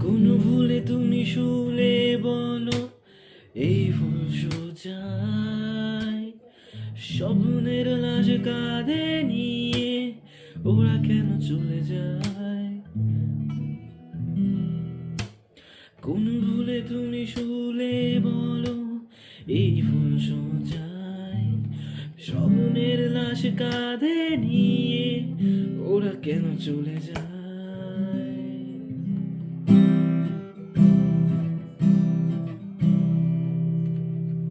কোন ভুলে তুমি শুলে বলো এই ফুল সোজায় স্বপ্নের লাশ কাঁধে নিয়ে ওরা কেন চলে যায়। কোন ভুলে তুমি শুলে বলো এই ফুল সোজায় স্বপ্নের লাশ কাঁধে নিয়ে ওরা কেন চলে যায়।